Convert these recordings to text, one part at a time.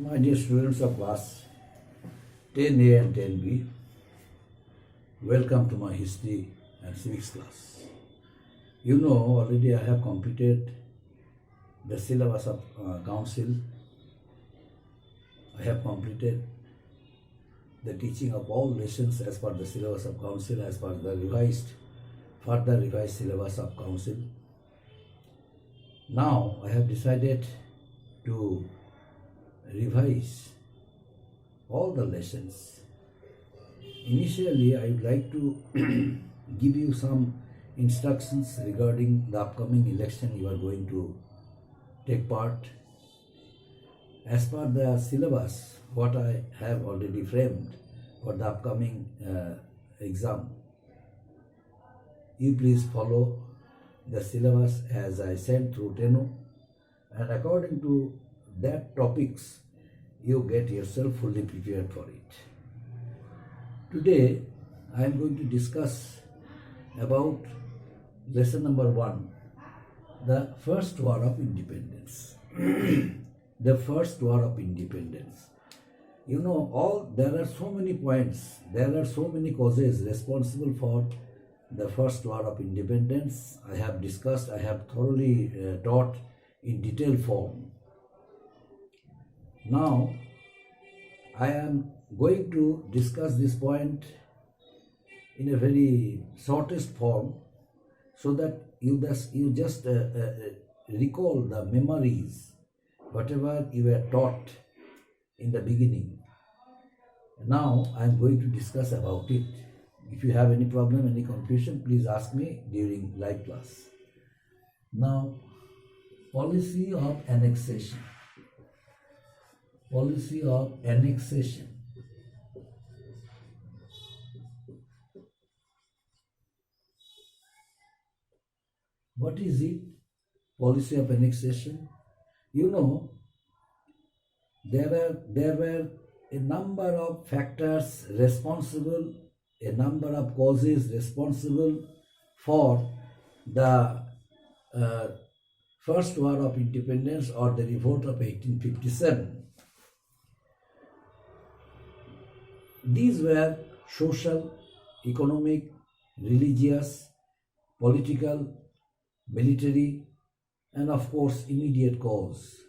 My dear students of class 10A and 10B, welcome to my history and civics class. You know, already I have completed the syllabus of council. I have completed the teaching of all lessons as per the syllabus of council, as per the further revised syllabus of council. Now I have decided to revise all the lessons. Initially, I would like to give you some instructions regarding the upcoming election you are going to take part. As per the syllabus, what I have already framed for the upcoming exam, you please follow the syllabus as I sent through Teno, and according to that topics, you get yourself fully prepared for it. Today, I am going to discuss about lesson number 1, the First War of Independence. The First War of Independence. You know, there are so many points, there are so many causes responsible for the First War of Independence. I have discussed, I have thoroughly taught in detailed form. Now, I am going to discuss this point in a very shortest form so that you just recall the memories, whatever you were taught in the beginning. Now, I am going to discuss about it. If you have any problem, any confusion, please ask me during live class. Now, policy of annexation. Policy of annexation. What is it? Policy of annexation. You know, there were a number of factors responsible, a number of causes responsible for the First War of Independence or the revolt of 1857. These were social, economic, religious, political, military, and of course immediate cause.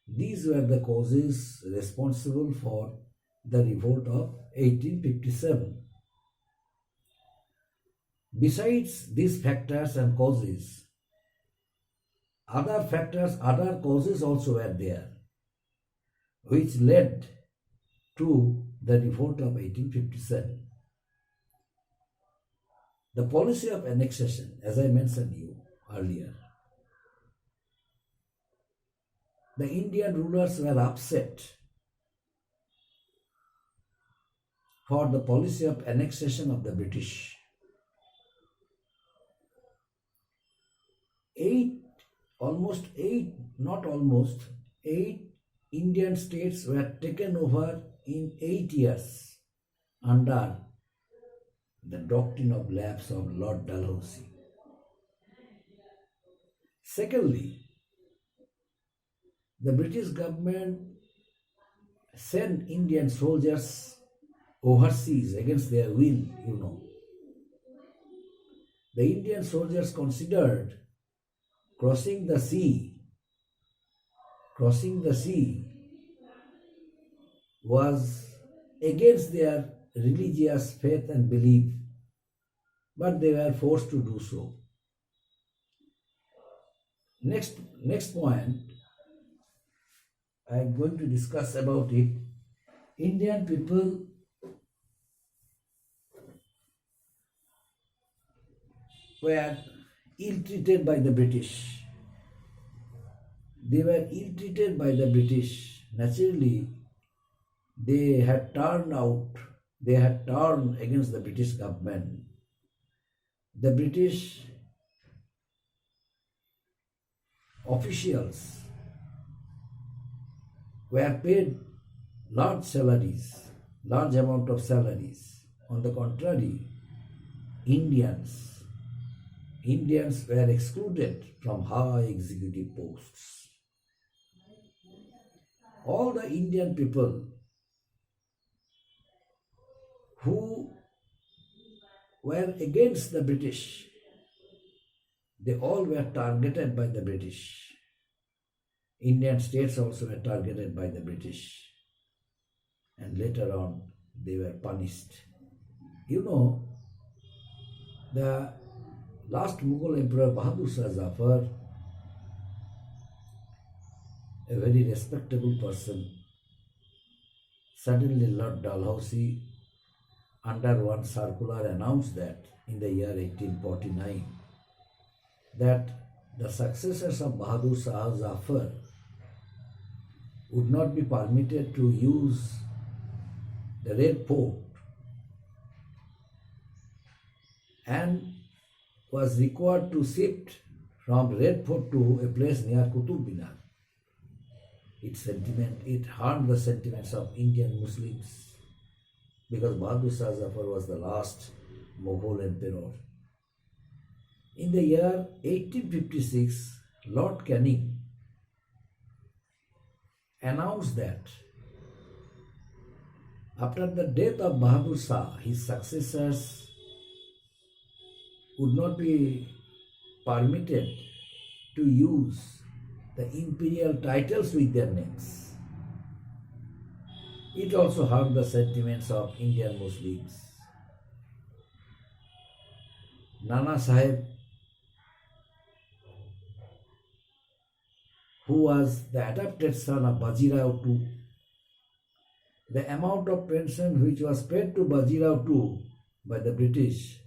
These were the causes responsible for the revolt of 1857. Besides these factors and causes, other causes also were there, which led to the revolt of 1857. The policy of annexation, as I mentioned you earlier, the Indian rulers were upset for the policy of annexation of the British. 8 Indian states were taken over in 8 years under the doctrine of lapse of Lord Dalhousie. Secondly, the British government sent Indian soldiers overseas against their will, you know. The Indian soldiers considered crossing the sea was against their religious faith and belief, but they were forced to do so. Next point, I am going to discuss about it. Indian people were ill-treated by the British. They were ill-treated by the British. Naturally, they had turned against the British government. The British officials were paid large amount of salaries. On the contrary, Indians were excluded from high executive posts. all the Indian people who were against the British, they all were targeted by the British. Indian states also were targeted by the British. And later on, they were punished. You know, the last Mughal Emperor Bahadur Shah Zafar, a very respectable person, suddenly Lord Dalhousie, under one circular, announced that in the year 1849, that the successors of Bahadur Shah Zafar would not be permitted to use the Red Fort and was required to shift from Red Fort to a place near Qutub Minar. It harmed the sentiments of Indian Muslims because Bahadur Shah Zafar was the last Mughal emperor. In the year 1856, Lord Canning announced that after the death of Bahadur Shah, his successors would not be permitted to use the imperial titles with their names. It also harmed the sentiments of Indian Muslims. Nana Sahib, who was the adopted son of Bajirao II, the amount of pension which was paid to Bajirao II by the British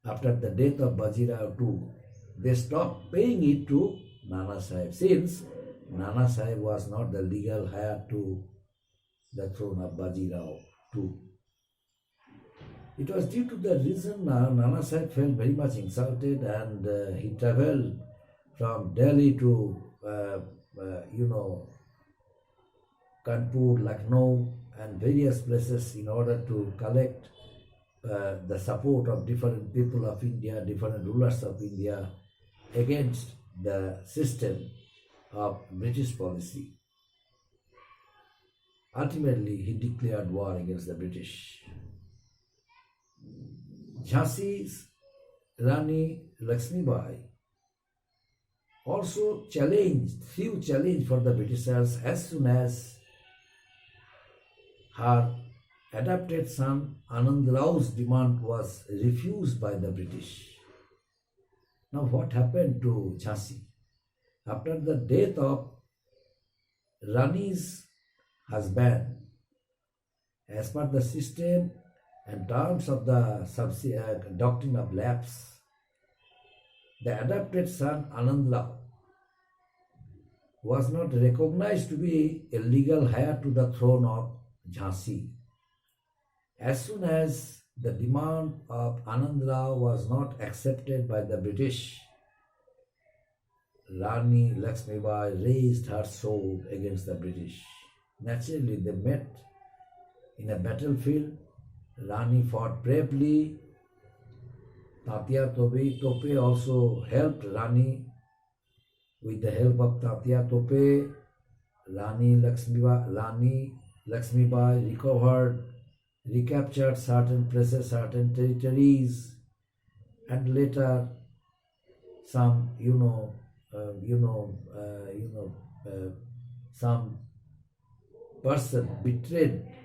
after the death of Bajirao II, they stopped paying it to Nana Sahib, since Nana Sahib was not the legal heir to the throne of Bajirao II. It was due to the reason Nana Sahib felt very much insulted, and he travelled from Delhi to, Kanpur, Lucknow, and various places in order to collect the support of different people of India, different rulers of India against the system of British policy. Ultimately, he declared war against the British. Jhansi's Rani Lakshmibai also threw challenge for the Britishers as soon as her adopted son Anand Rao's demand was refused by the British. Now what happened to Jhansi? After the death of Rani's husband, as per the system and terms of the doctrine of lapse, the adopted son Anand Rao was not recognized to be a legal heir to the throne of Jhansi. As soon as the demand of Anand Rao was not accepted by the British, Rani Lakshmibai raised her sword against the British. Naturally, they met in a battlefield. Rani fought bravely. Tatia Tope also helped Rani. With the help of Tatia Tope, Rani Lakshmibai recaptured certain places, certain territories, and later some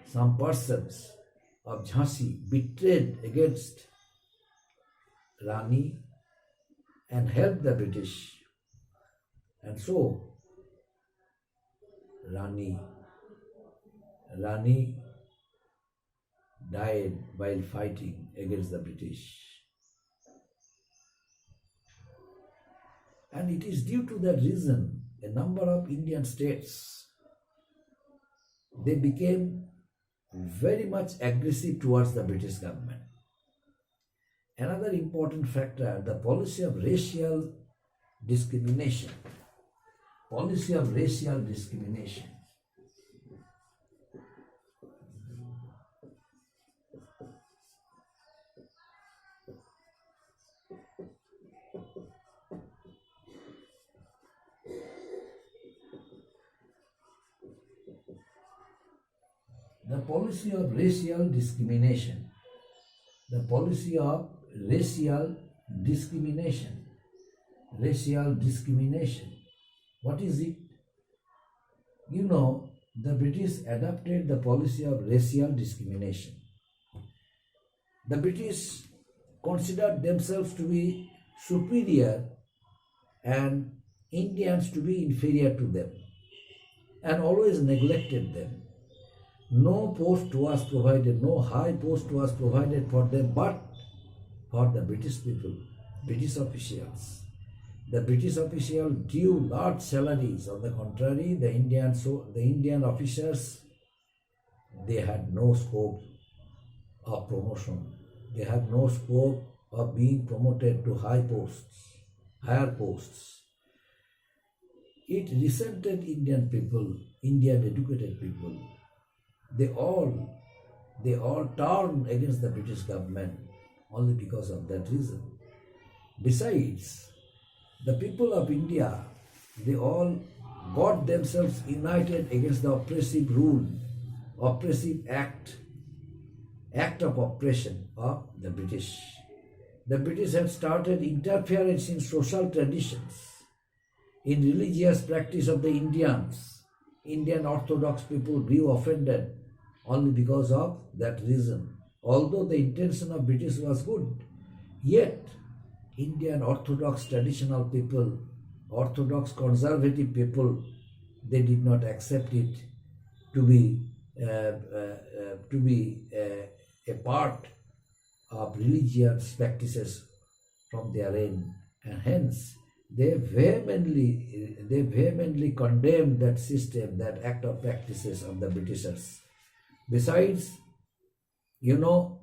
some persons of Jhansi betrayed against Rani and helped the British. And so Rani died while fighting against the British. And it is due to that reason a number of Indian states, they became very much aggressive towards the British government. Another important factor, the policy of racial discrimination. policy of racial discrimination. The policy of racial discrimination. Racial discrimination. What is it? You know, the British adopted the policy of racial discrimination. The British considered themselves to be superior and Indians to be inferior to them, and always neglected them. No post was provided, no high post was provided for them but for the British people, British officials. The British officials drew large salaries. On the contrary, the Indian officers, they had no scope of promotion. They had no scope of being promoted to higher posts. It resented Indian people, Indian educated people. They all turned against the British government only because of that reason. Besides, the people of India, they all got themselves united against the oppressive rule, oppressive act of oppression of the British. The British had started interference in social traditions, in religious practice of the Indians. Indian Orthodox people grew offended only because of that reason. Although the intention of British was good, yet Indian Orthodox traditional people, Orthodox conservative people, they did not accept it to be a part of religious practices from their end, and hence they vehemently condemned that system, that act of practices of the Britishers. Besides, you know,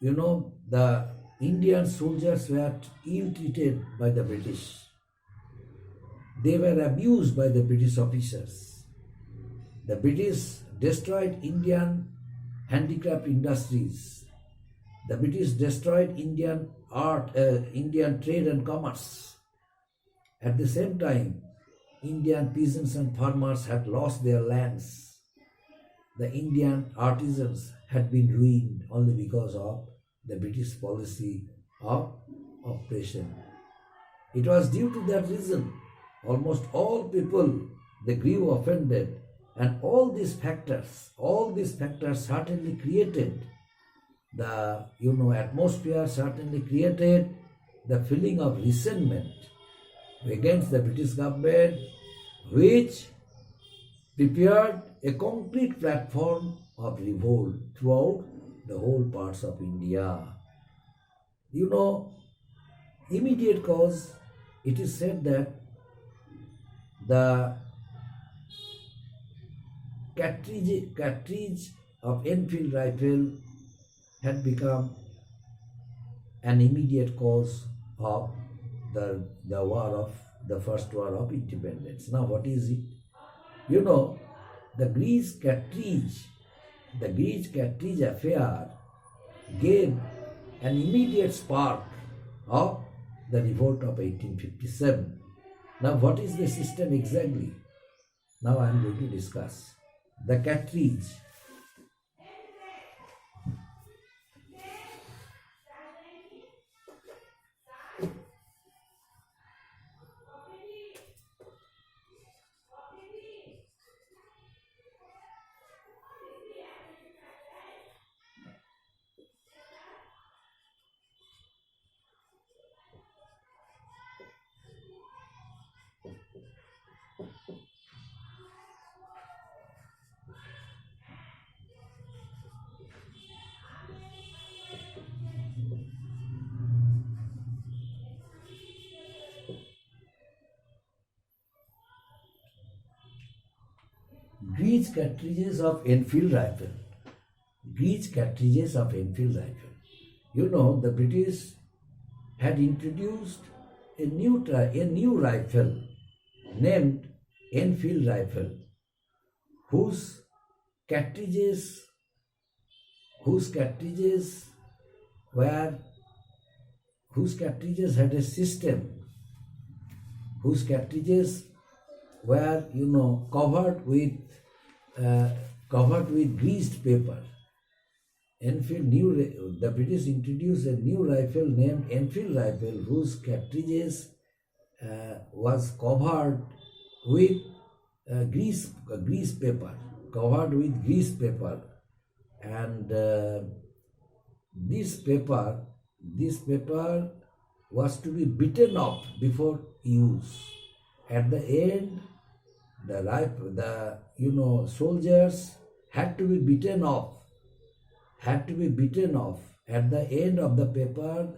the Indian soldiers were ill-treated by the British. They were abused by the British officers. The British destroyed Indian handicraft industries. The British destroyed Indian art, Indian trade and commerce. At the same time, Indian peasants and farmers had lost their lands. The Indian artisans had been ruined only because of the British policy of oppression. It was due to that reason almost all people, they grew offended, and all these factors certainly created the atmosphere, certainly created the feeling of resentment against the British government, which prepared a concrete platform of revolt throughout the whole parts of India. Immediate cause, it is said that the cartridge of Enfield rifle had become an immediate cause of the first war of independence. Now, what is it? The Greece cartridge affair gave an immediate spark of the revolt of 1857. Now, what is the system exactly? Now I am going to discuss. The cartridge. Greece cartridges of Enfield rifle. The British had introduced a new rifle named Enfield rifle, whose cartridges had a system, whose cartridges were covered with covered with greased paper. The British introduced a new rifle named Enfield rifle, whose cartridges was covered with grease paper, and this paper was to be beaten off before use. At the end, soldiers had to be beaten off. At the end of the paper,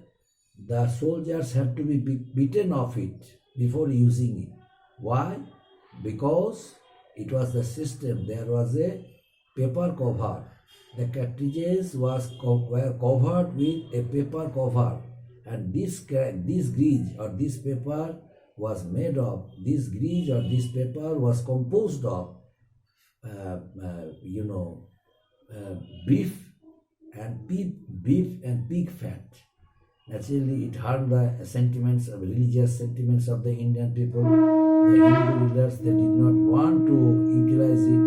the soldiers had to be beaten off it before using it. Why? Because it was the system. There was a paper cover. The cartridges were covered with a paper cover, and this grease or this paper was made of, this grease or this paper was composed of beef and pig fat. Naturally, it harmed the religious sentiments of the Indian people. The Hindu rulers, they did not want to utilize it.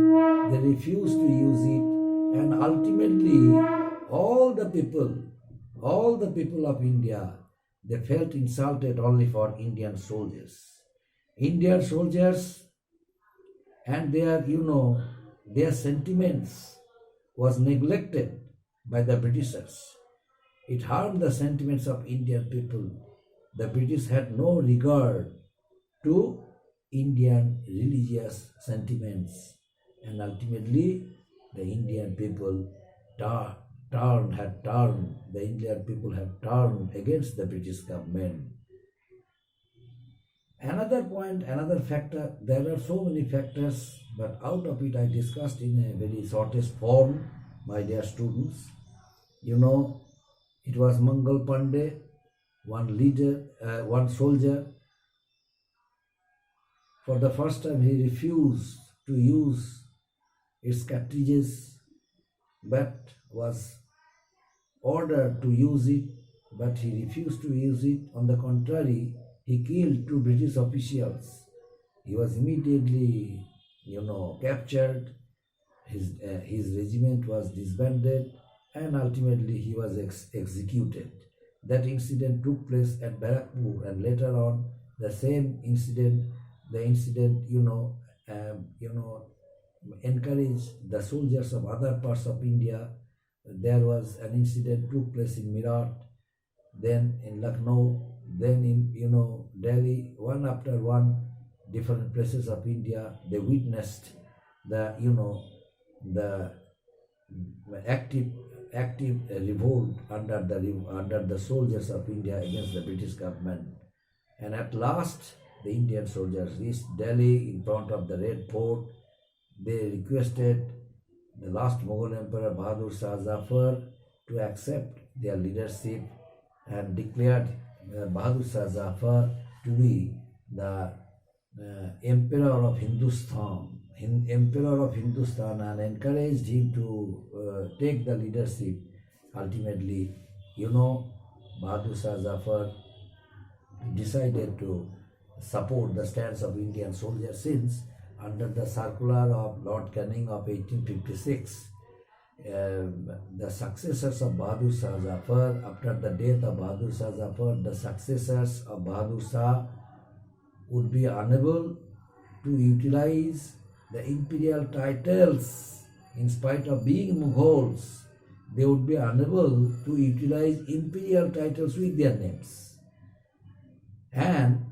They refused to use it, and ultimately, all the people of India, they felt insulted only for Indian soldiers. Indian soldiers and their sentiments was neglected by the Britishers. It harmed the sentiments of Indian people. The British had no regard to Indian religious sentiments, and ultimately the Indian people had turned against the British government. Another factor, there are so many factors, but out of it I discussed in a very shortest form, my dear students. It was Mangal Pandey, one soldier. For the first time, he refused to use its cartridges, but was ordered to use it, but he refused to use it. On the contrary, he killed 2 British officials. He was immediately, captured. His regiment was disbanded, and ultimately he was executed. That incident took place at Barakpur, and later on, the incident encouraged the soldiers of other parts of India. There was an incident took place in Meerut, then in Lucknow, then in Delhi. One after one, different places of India, they witnessed the active revolt under the soldiers of India against the British government. And at last, the Indian soldiers reached Delhi in front of the Red Fort. They requested the last Mughal Emperor Bahadur Shah Zafar to accept their leadership, and declared Bahadur Shah Zafar to be the Emperor of Hindustan, and encouraged him to take the leadership. Ultimately, Bahadur Shah Zafar decided to support the stance of Indian soldiers, since under the circular of Lord Canning of 1856, the successors of Bahadur Shah Zafar, after the death of Bahadur Shah Zafar, the successors of Bahadur Shah would be unable to utilize the imperial titles. In spite of being Mughals, they would be unable to utilize imperial titles with their names, and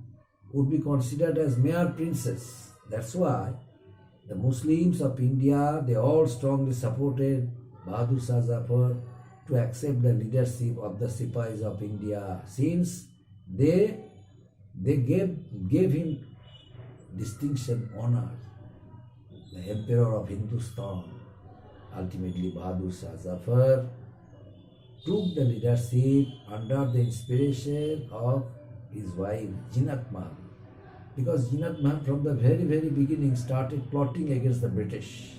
would be considered as mere princes. That's why the Muslims of India, they all strongly supported Bahadur Shah Zafar to accept the leadership of the Sipahis of India, since they gave him distinction, honor, the Emperor of Hindustan. Ultimately, Bahadur Shah Zafar took the leadership under the inspiration of his wife Jinat Mahal, because Jinat Mahal from the very, very beginning started plotting against the British.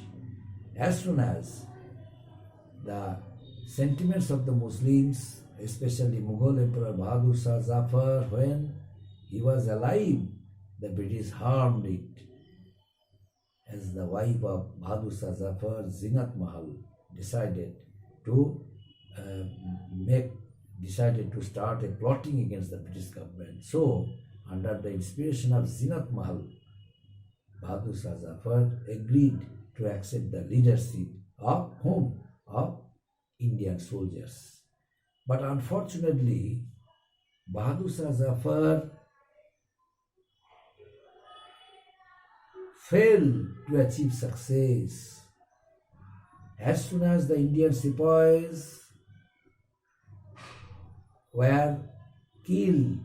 As soon as the sentiments of the Muslims, especially Mughal Emperor Bahadur Shah Zafar, when he was alive, the British harmed it. as the wife of Bahadur Shah Zafar, Zinat Mahal decided to decided to start a plotting against the British government. So, under the inspiration of Zinat Mahal, Bahadur Shah Zafar agreed to accept the leadership of whom? Of Indian soldiers. But unfortunately, Bahadur Shah Zafar failed to achieve success. As soon as the Indian sepoys were killed,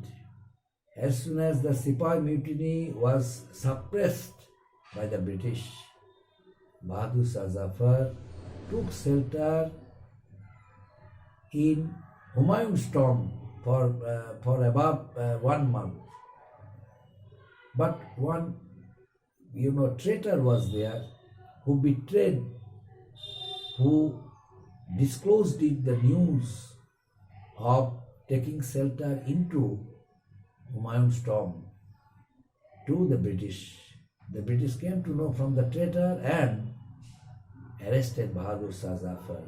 as soon as the sepoy mutiny was suppressed by the British, Bahadur Shah Zafar took shelter in Humayun's tomb for about 1 month. But one, traitor was there who betrayed, who disclosed the news of taking shelter into Humayun's tomb to the British. The British came to know from the traitor and arrested Bahadur Shah Zafar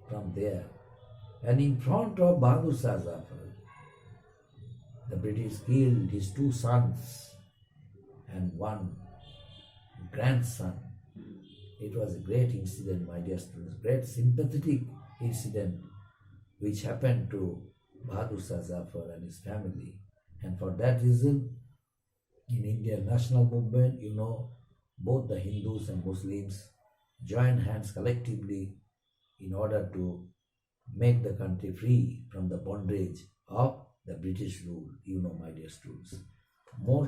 from there. And in front of Bahadur Shah Zafar, the British killed his 2 sons and 1 grandson. It was a great incident, my dear students, great sympathetic incident which happened to Bahadur Shah Zafar and his family. And for that reason, in Indian national movement, both the Hindus and Muslims join hands collectively in order to make the country free from the bondage of the British rule, my dear students.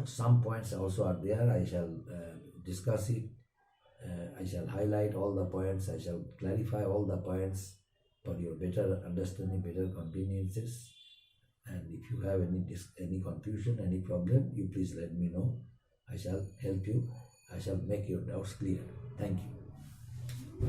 Some points also are there. I shall discuss it. I shall highlight all the points. I shall clarify all the points for your better understanding, better conveniences. And if you have any confusion, any problem, you please let me know. I shall help you. I shall make your doubts clear. Thank you.